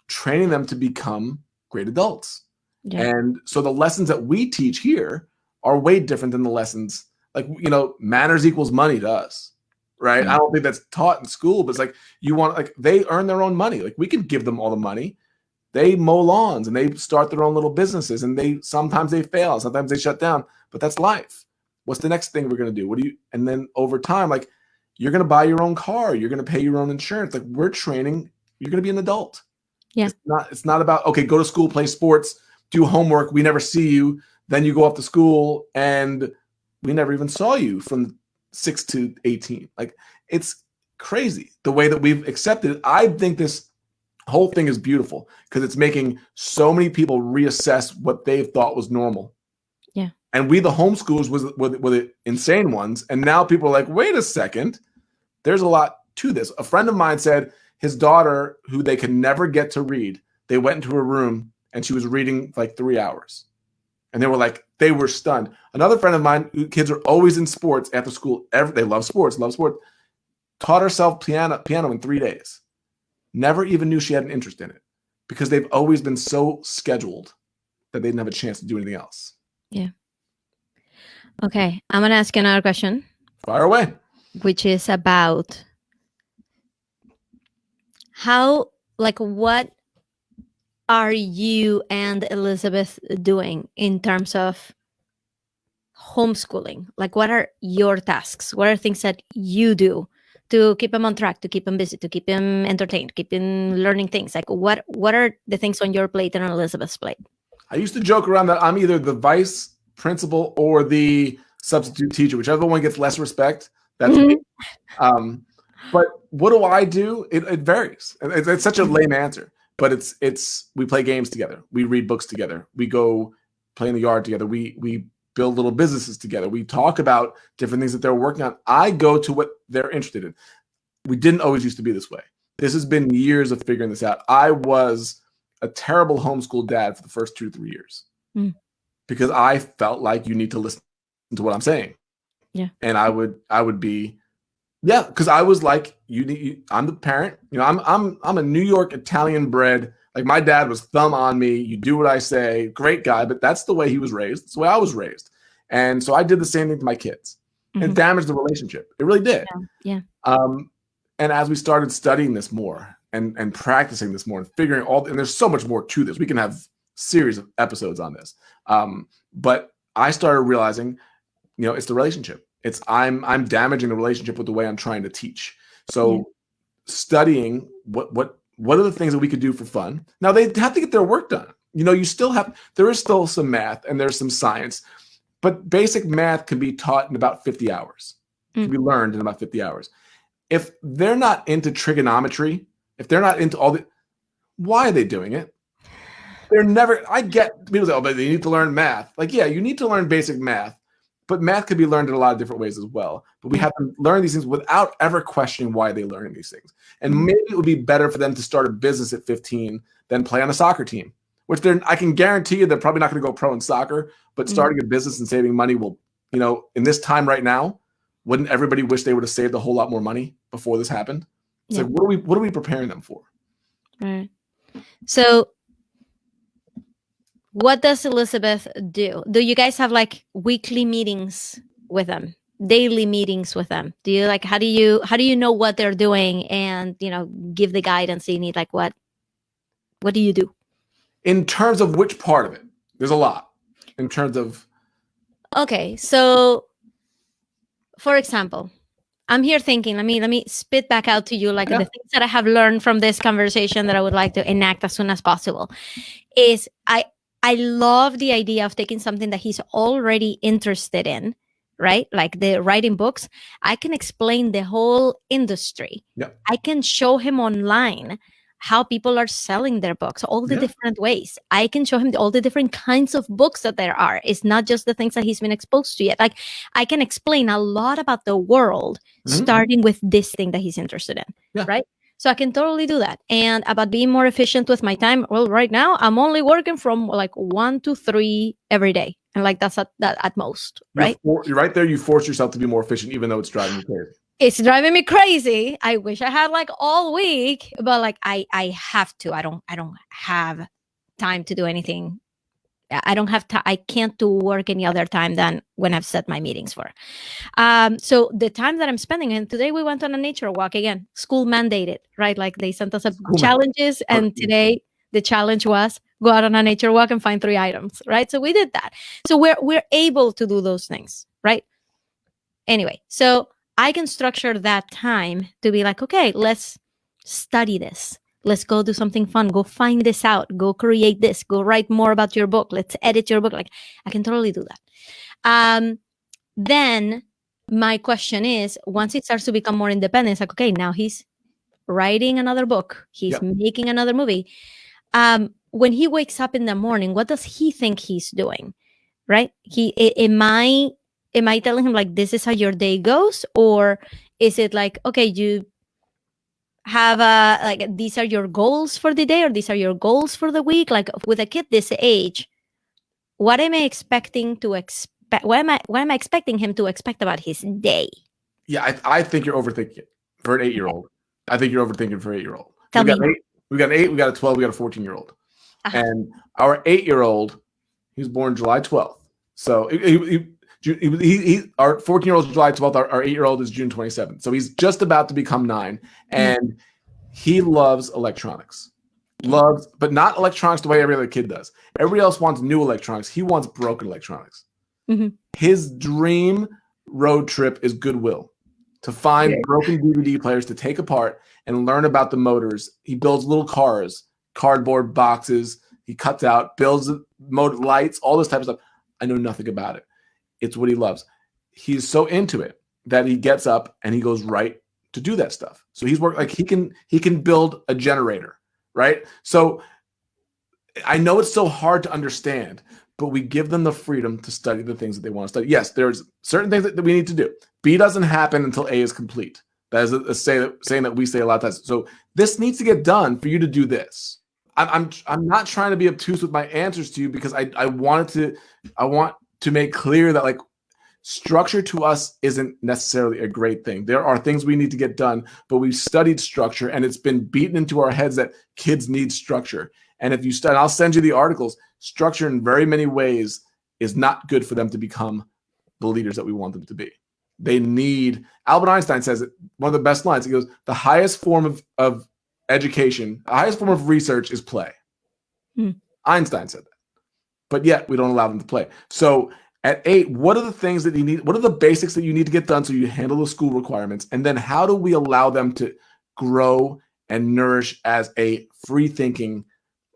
training them to become great adults. Yeah. And so the lessons that we teach here are way different than the lessons, like, manners equals money to us, right? Mm-hmm. I don't think that's taught in school, but it's like, they earn their own money. Like, we can give them all the money. They mow lawns and they start their own little businesses, and sometimes they fail, sometimes they shut down, but that's life. What's the next thing we're going to do? And then over time, like, you're going to buy your own car. You're going to pay your own insurance. Like, we're training, you're going to be an adult. Yeah. It's not about, okay, go to school, play sports, do homework. We never see you. Then you go off to school and we never even saw you from 6 to 18. Like, it's crazy the way that we've accepted it. I think this whole thing is beautiful because it's making so many people reassess what they thought was normal. Yeah. And we, the homeschoolers, were the insane ones. And now people are like, wait a second, there's a lot to this. A friend of mine said his daughter, who they could never get to read, they went into her room and she was reading for like 3 hours. And they were stunned. Another friend of mine, kids are always in sports after school. They love sports, taught herself piano in 3 days. Never even knew she had an interest in it because they've always been so scheduled that they didn't have a chance to do anything else. Yeah. Okay. I'm going to ask you another question. Fire away. Which is about how, like, what are you and Elizabeth doing in terms of homeschooling? Like, what are your tasks? What are things that you do to keep them on track, to keep them busy, to keep them entertained, keep them learning things? Like, what are the things on your plate and on Elizabeth's plate? I used to joke around that I'm either the vice principal or the substitute teacher, whichever one gets less respect. That's me. But what do I do? It varies. It's such a lame answer, but it's we play games together. We read books together. We go play in the yard together. We build little businesses together. We talk about different things that they're working on. I go to what they're interested in. We didn't always used to be this way. This has been years of figuring this out. I was a terrible homeschool dad for the first 2 to 3 years because I felt like you need to listen to what I'm saying. Yeah. And I would be, yeah, because I was like, I'm the parent. You know, I'm a New York Italian bred. Like my dad was thumb on me. You do what I say. Great guy, but that's the way he was raised. That's the way I was raised. And so I did the same thing to my kids. It damaged the relationship. It really did. Yeah. And as we started studying this more and practicing this more and figuring and there's so much more to this. We can have series of episodes on this. But I started realizing, you know, it's the relationship. It's I'm damaging the relationship with the way I'm trying to teach. So studying what are the things that we could do for fun. Now they have to get their work done. You know, there is still some math and there's some science, but basic math can be taught in about 50 hours. It can be learned in about 50 hours. If they're not into trigonometry, if they're not into why are they doing it? I get people say, oh, but they need to learn math. Like, yeah, you need to learn basic math, but math can be learned in a lot of different ways as well. But we have to learn these things without ever questioning why they learn these things. And maybe it would be better for them to start a business at 15 than play on a soccer team, which I can guarantee you they're probably not going to go pro in soccer, but starting a business and saving money will, you know, in this time right now, wouldn't everybody wish they would have saved a whole lot more money before this happened? It's like, what are we preparing them for? Right. So what does Elizabeth do? Do you guys have like weekly meetings with them, daily meetings with them? Do you like, how do you know what they're doing and, you know, give the guidance they need? Like what do you do? In terms of which part of it? There's a lot in terms of. Okay. So for example, I'm here thinking, let me spit back out to you like the things that I have learned from this conversation that I would like to enact as soon as possible is I love the idea of taking something that he's already interested in, right? Like the writing books. I can explain the whole industry. Yep. I can show him online how people are selling their books, all the different ways. I can show him all the different kinds of books that there are. It's not just the things that he's been exposed to yet. Like I can explain a lot about the world, starting with this thing that he's interested in, right? So I can totally do that. And about being more efficient with my time, well, right now I'm only working from like 1 to 3 every day. And like that's at most, right? You're right there. You force yourself to be more efficient, even though it's driving you crazy. It's driving me crazy. I wish I had like all week, but like I have to. I don't have time to do anything. I don't have time. I can't do work any other time than when I've set my meetings for. So the time that I'm spending, and today we went on a nature walk again, school mandated, right? Like they sent us challenges, and today the challenge was go out on a nature walk and find 3 items, right? So we did that. So we're able to do those things, right? Anyway, so I can structure that time to be like, okay, let's study this. Let's go do something fun. Go find this out. Go create this. Go write more about your book. Let's edit your book. Like I can totally do that. Then my question is, once it starts to become more independent, it's like, okay, now he's writing another book. He's making another movie. When he wakes up in the morning, what does he think he's doing? Right? Am I telling him like, this is how your day goes? Or is it like, okay, you have like, these are your goals for the day, or these are your goals for the week? Like with a kid this age, what am I expecting to expect? What am I expecting him to expect about his day? Yeah, I think you're overthinking it for an 8-year-old. I think you're overthinking for an 8-year-old. We got an 8, we got a 12, we got a 14-year-old. And our 8-year-old, he was born July 12th. So our 14-year-old is July 12th. Our 8-year-old is June 27th. So he's just about to become 9. And He loves electronics. Loves, but not electronics the way every other kid does. Everybody else wants new electronics. He wants broken electronics. Mm-hmm. His dream road trip is Goodwill, to find broken DVD players to take apart and learn about the motors. He builds little cars, cardboard boxes. He cuts out, builds motor lights, all this type of stuff. I know nothing about it. It's what he loves. He's so into it that he gets up and he goes right to do that stuff. So he's worked like he can build a generator. Right. So I know it's so hard to understand, but we give them the freedom to study the things that they want to study. Yes, there's certain things that we need to do. B doesn't happen until A is complete. That is a saying that we say a lot of times. So this needs to get done for you to do this. I'm not trying to be obtuse with my answers to you, because I want to make clear that, like, structure to us isn't necessarily a great thing. There are things we need to get done, but we've studied structure and it's been beaten into our heads that kids need structure. And if you study, I'll send you the articles, structure in very many ways is not good for them to become the leaders that we want them to be. They need, Albert Einstein says it, one of the best lines, he goes, the highest form of education, the highest form of research is play. Einstein said that. But yet we don't allow them to play. So at 8, what are the things that you need? What are the basics that you need to get done so you handle the school requirements? And then how do we allow them to grow and nourish as a free-thinking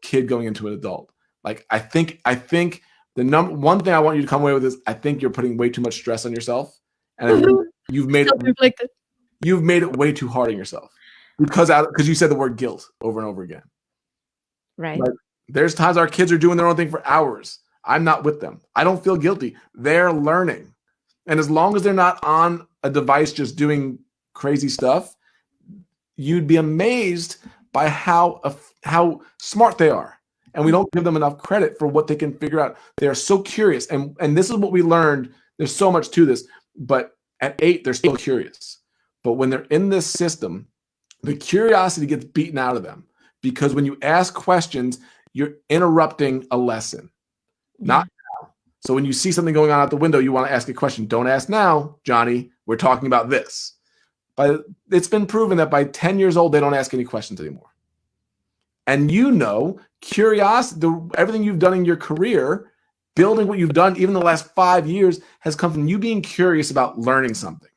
kid going into an adult? Like, I think the one thing I want you to come away with is, I think you're putting way too much stress on yourself, and you've made it way too hard on yourself because you said the word guilt over and over again. Right. Like, there's times our kids are doing their own thing for hours. I'm not with them. I don't feel guilty. They're learning. And as long as they're not on a device just doing crazy stuff, you'd be amazed by how smart they are. And we don't give them enough credit for what they can figure out. They are so curious. And this is what we learned. There's so much to this. But at 8, they're still curious. But when they're in this system, the curiosity gets beaten out of them. Because when you ask questions, you're interrupting a lesson. Not now. So when you see something going on out the window, you want to ask a question. Don't ask now, Johnny. We're talking about this. But it's been proven that by 10 years old, they don't ask any questions anymore. And curiosity, everything you've done in your career, building what you've done, even the last 5 years, has come from you being curious about learning something.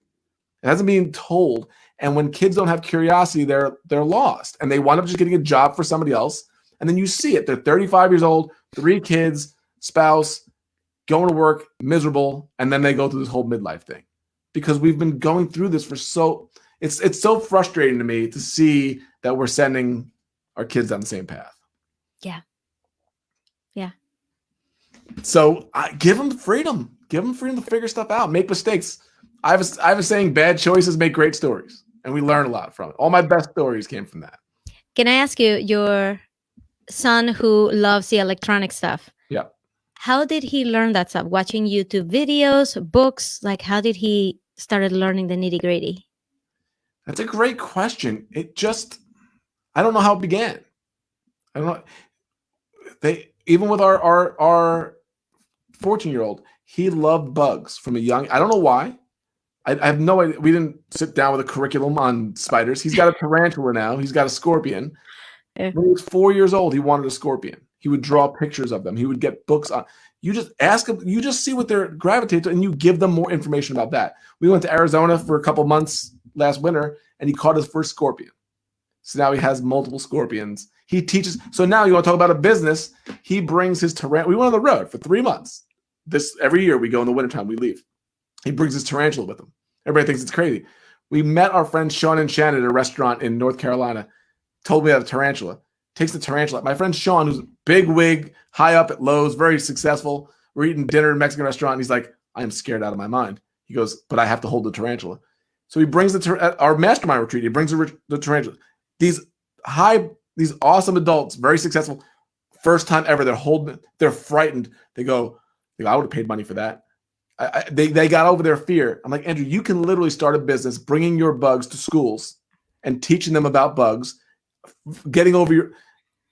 It hasn't been told. And when kids don't have curiosity, they're lost. And they wind up just getting a job for somebody else. And then you see it. They're 35 years old, 3 kids, spouse, going to work, miserable, and then they go through this whole midlife thing. Because we've been going through this it's so frustrating to me to see that we're sending our kids down the same path. Yeah. So give them the freedom. Give them freedom to figure stuff out, make mistakes. I have a saying, bad choices make great stories. And we learn a lot from it. All my best stories came from that. Can I ask you, your son who loves the electronic stuff, yeah, how did he learn that stuff? Watching YouTube videos, books? Like, how did he started learning the nitty-gritty? That's a great question. I don't know how it began. I don't know. Even with our 14-year-old, he loved bugs from a young. I don't know why. I have no idea. We didn't sit down with a curriculum on spiders. He's got a tarantula now. He's got a scorpion. Yeah. When he was 4 years old, he wanted a scorpion. He would draw pictures of them. He would get books on. You just ask them. You just see what they're gravitated to, and you give them more information about that. We went to Arizona for a couple months last winter, and he caught his first scorpion. So now he has multiple scorpions. He teaches. So now you want to talk about a business. He brings his tarantula. We went on the road for 3 months. Every year we go in the wintertime, we leave. He brings his tarantula with him. Everybody thinks it's crazy. We met our friends Sean and Shannon at a restaurant in North Carolina. Told me about a tarantula. Takes the tarantula. My friend Sean, who's a big wig, high up at Lowe's, very successful. We're eating dinner in a Mexican restaurant. And he's like, I am scared out of my mind. He goes, but I have to hold the tarantula. So he brings at our mastermind retreat. He brings the tarantula. These awesome adults, very successful, first time ever. They're frightened. They go, I would have paid money for that. They got over their fear. I'm like, Andrew, you can literally start a business bringing your bugs to schools and teaching them about bugs, getting over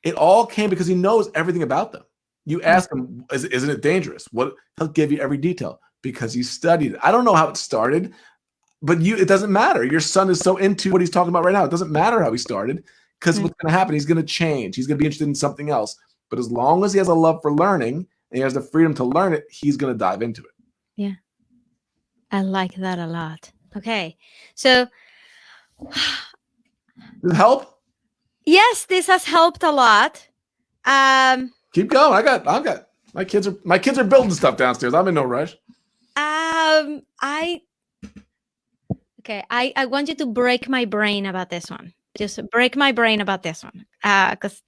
it all came because he knows everything about them. You ask him, isn't it dangerous? He'll give you every detail because he studied it. I don't know how it started. but it doesn't matter. Your son is so into what he's talking about right now. It doesn't matter how he started, because what's going to happen, he's going to change. He's going to be interested in something else. But as long as he has a love for learning and he has the freedom to learn it, he's going to dive into it. Yeah. I like that a lot. Okay. So Does it help? yes, this has helped a lot. Keep going. I got my kids are building stuff downstairs. I'm in no rush. I want you to break my brain about this one. Just break my brain about this one. Because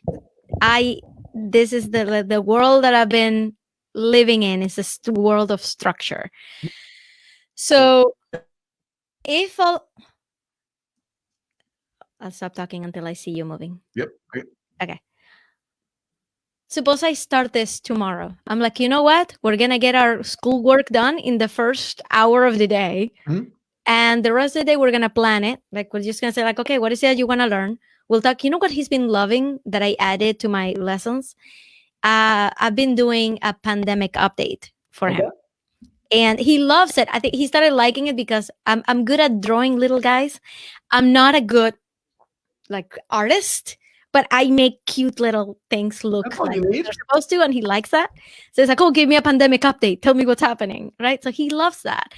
this is the world that I've been living in, is this world of structure. So if I'll stop talking until I see you moving. Yep. Okay. Suppose I start this tomorrow. I'm like, you know what? We're going to get our schoolwork done in the first hour of the day. Mm-hmm. And the rest of the day, we're going to plan it. Like, we're just going to say, like, okay, what is it you want to learn? We'll talk. You know what he's been loving that I added to my lessons? I've been doing a pandemic update for him. And he loves it. I think he started liking it because I'm good at drawing little guys. I'm not a good artist, but I make cute little things look like they're supposed to, and he likes that. So it's like, oh, give me a pandemic update. Tell me what's happening, right? So he loves that.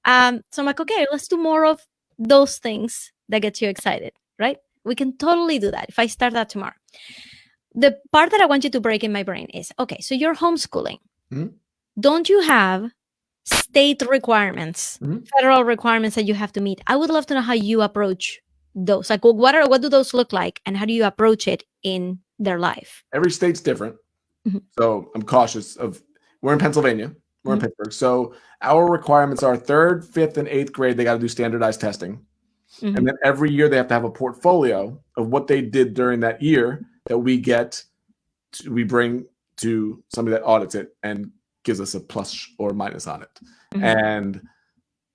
So I'm like, okay, let's do more of those things that get you excited, right? We can totally do that if I start that tomorrow. The part that I want you to break in my brain is, okay, so you're homeschooling. Mm-hmm. Don't you have state requirements, federal requirements that you have to meet? I would love to know how you approach those. Like, what do those look like, and how do you approach it in their life? Every state's different. Mm-hmm. So I'm cautious of, we're in Pennsylvania, we're in Pittsburgh. So our requirements are 3rd, 5th, and 8th grade, they got to do standardized testing. Mm-hmm. And then every year they have to have a portfolio of what they did during that year that we bring to somebody that audits it and gives us a plus or minus on it. Mm-hmm. And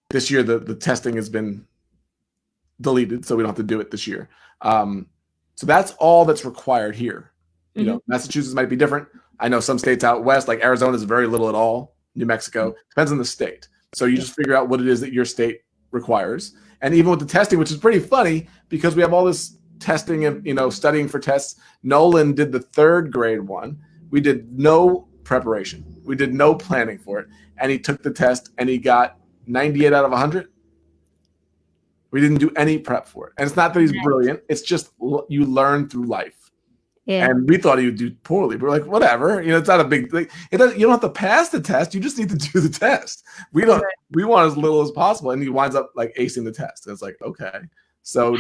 this year the testing has been deleted, so we don't have to do it this year. So that's all that's required here. You know, Massachusetts might be different. I know some states out west, like Arizona, is very little at all. New Mexico, depends on the state. So you just figure out what it is that your state requires. And even with the testing, which is pretty funny because we have all this testing and, studying for tests. Nolan did the 3rd grade one. We did no preparation. We did no planning for it. And he took the test and he got 98 out of 100. We didn't do any prep for it. And it's not that he's brilliant. It's just you learn through life. Yeah. And we thought he would do poorly. We're like, whatever. It's not a big thing. You don't have to pass the test. You just need to do the test. We want as little as possible. And he winds up acing the test. And it's like, okay. So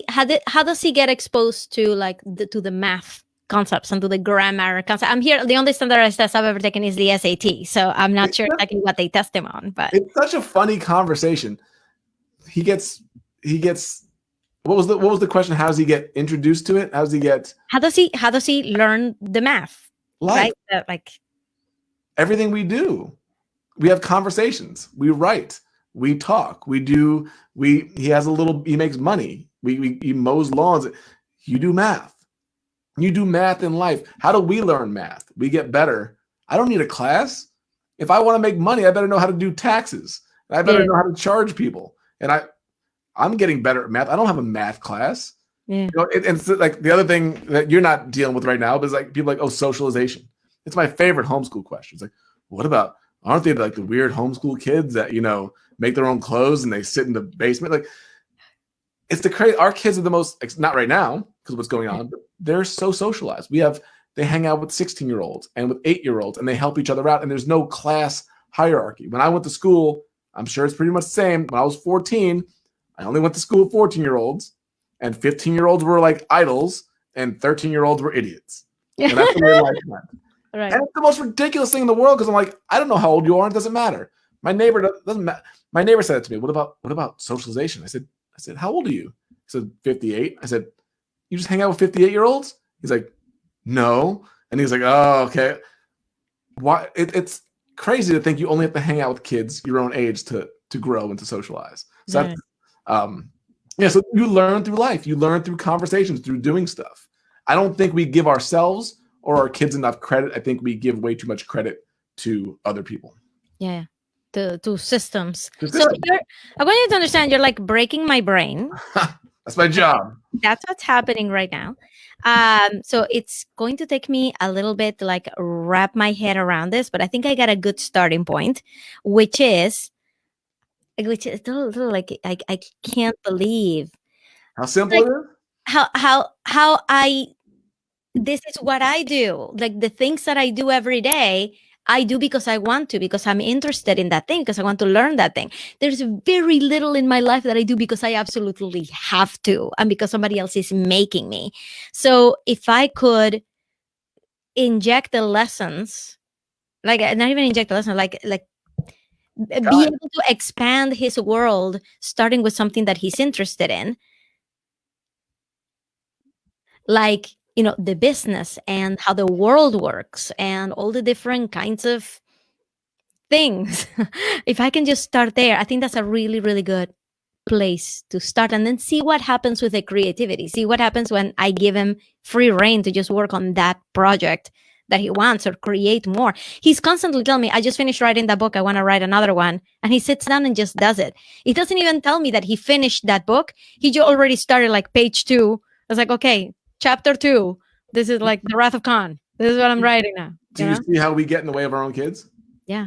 how does he get exposed to to the math concepts and to the grammar concept? I'm here. The only standardized test I've ever taken is the SAT. So I'm not sure exactly what they test him on, but it's such a funny conversation. He gets what was the question? How does he get introduced to it? How does he learn the math? Right? Everything we do. We have conversations. We write. We talk. He makes money. He mows lawns. You do math. You do math in life. How do we learn math? We get better. I don't need a class. If I want to make money, I better know how to do taxes. I better know how to charge people. And I'm getting better at math. I don't have a math class. Yeah. And it's the other thing that you're not dealing with right now, but it's people socialization. It's my favorite homeschool question. It's what about, aren't they the weird homeschool kids that, make their own clothes and they sit in the basement? It's the crazy. Our kids are the most, not right now because of what's going on, but they're so socialized. They hang out with 16-year-olds and with 8-year-olds and they help each other out. And there's no class hierarchy. When I went to school, I'm sure it's pretty much the same. When I was 14, I only went to school with 14-year-olds, and 15-year-olds were idols, and 13-year-olds were idiots. And that's the way life went. Right. And it's the most ridiculous thing in the world because I'm I don't know how old you are, and it doesn't matter. My neighbor doesn't matter. My neighbor said it to me. What about socialization? I said, how old are you? He said, 58. I said, you just hang out with 58-year-olds? He's like, no. And he's like, oh, okay. Why? It's crazy to think you only have to hang out with kids your own age to grow and to socialize. So so you learn through life. You learn through conversations, through doing stuff. I don't think we give ourselves or our kids enough credit. I think we give way too much credit to other people. Yeah, to systems. To So systems. I want you to understand, you're like breaking my brain. That's my job. That's what's happening right now. So it's going to take me a little bit to like wrap my head around this, but I think I got a good starting point, which is like I can't believe How simple like it is? how this is what I do. Like the things that I do every day, I do because I want to, because I'm interested in that thing, because I want to learn that thing. There's very little in my life that I do because I absolutely have to, and because somebody else is making me. So if I could inject the lessons, like not even inject the lessons, like be able to expand his world, starting with something that he's interested in, like, you know, the business and how the world works and all the different kinds of things. If I can just start there, I think that's a really, really good place to start, and then see what happens with the creativity. See what happens when I give him free reign to just work on that project that he wants or create more. He's constantly telling me, I just finished writing that book, I want to write another one. And he sits down and just does it. He doesn't even tell me that he finished that book. He already started like page 2. I was like, okay, chapter 2. This is like the Wrath of Khan. This is what I'm writing now. Do you see how we get in the way of our own kids? Yeah.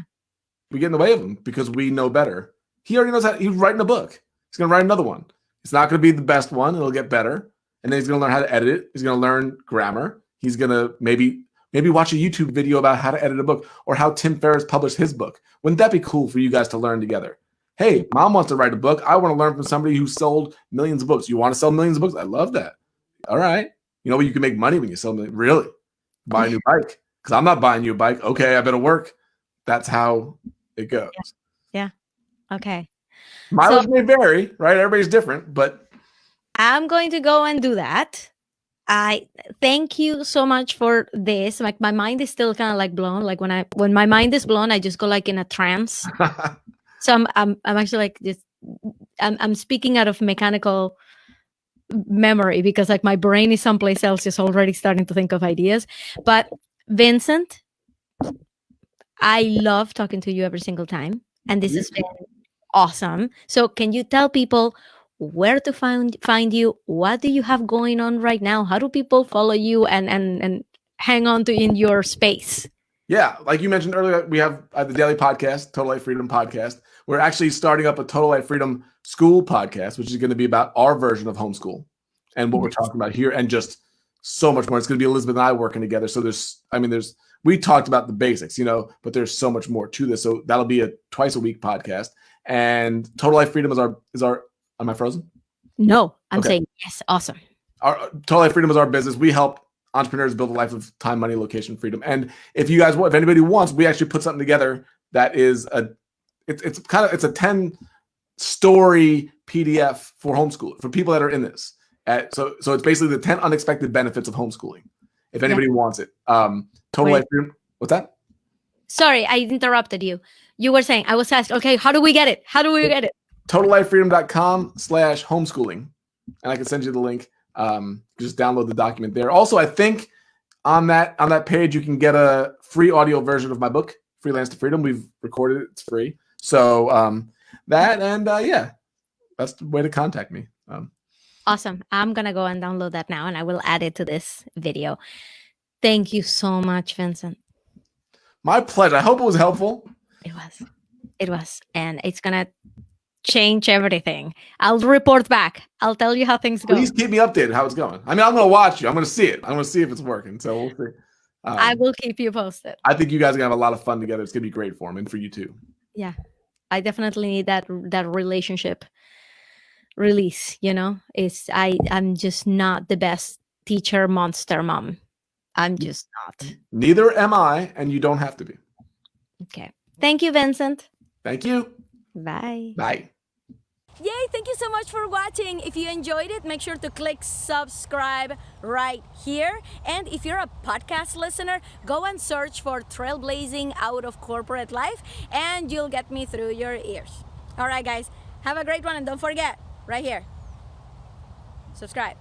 We get in the way of them because we know better. He already knows how. He's writing a book. He's going to write another one. It's not going to be the best one. It'll get better. And then he's going to learn how to edit it. He's going to learn grammar. He's going to maybe watch a YouTube video about how to edit a book, or how Tim Ferriss published his book. Wouldn't that be cool for you guys to learn together? Hey, mom wants to write a book. I want to learn from somebody who sold millions of books. You want to sell millions of books? I love that. All right. You know, you can make money when you sell millions. Really? Buy a new bike. Because I'm not buying you a bike. Okay, I better work. That's how it goes. Yeah. Okay. Mileage may vary, right? Everybody's different, but I'm going to go and do that. I thank you so much for this. Like my mind is still kind of like blown. Like when my mind is blown, I just go like in a trance. So I'm actually like just I'm speaking out of mechanical memory, because like my brain is someplace else, just already starting to think of ideas. But Vincent, I love talking to you every single time, and this has been awesome. So can you tell people where to find you? What do you have going on right now? How do people follow you and hang on to in your space? Yeah, like you mentioned earlier, we have the daily podcast, Total Life Freedom Podcast. We're actually starting up a Total Life Freedom School podcast, which is going to be about our version of homeschool and what we're talking about here, and just so much more. It's going to be Elizabeth and I working together. So we talked about the basics, you know, but there's so much more to this. So that'll be a twice a week podcast. And Total Life Freedom is our. Am I frozen? No, I'm saying yes. Awesome. Our Total Life Freedom is our business. We help entrepreneurs build a life of time, money, location, freedom. And if anybody wants, we actually put something together that is it's a 10-story PDF for homeschool for people that are in this. So it's basically the 10 unexpected benefits of homeschooling. If anybody wants it, Total Life Freedom. What's that? Sorry, I interrupted you. You were saying, I was asked, okay, how do we get it? How do we get it? TotalLifeFreedom.com/homeschooling. And I can send you the link. Just download the document there. Also, I think on that page, you can get a free audio version of my book, Freelance to Freedom. We've recorded it. It's free. So that's the way to contact me. Awesome. I'm going to go and download that now, and I will add it to this video. Thank you so much, Vincent. My pleasure. I hope it was helpful. It was. And it's going to change everything. I'll report back. I'll tell you how things go. Please keep me updated how it's going. I mean, I'm going to watch you. I'm going to see it. I'm going to see if it's working. So we'll see. I will keep you posted. I think you guys are going to have a lot of fun together. It's going to be great for him and for you too. Yeah. I definitely need that relationship release, you know? I'm just not the best teacher monster mom. I'm just not. Neither am I, and you don't have to be. Okay. Thank you, Vincent. Thank you. Bye. Bye. Yay, thank you so much for watching. If you enjoyed it, make sure to click subscribe right here. And if you're a podcast listener, go and search for Trailblazing Out of Corporate Life, and you'll get me through your ears. All right, guys, have a great one. And don't forget, right here, subscribe.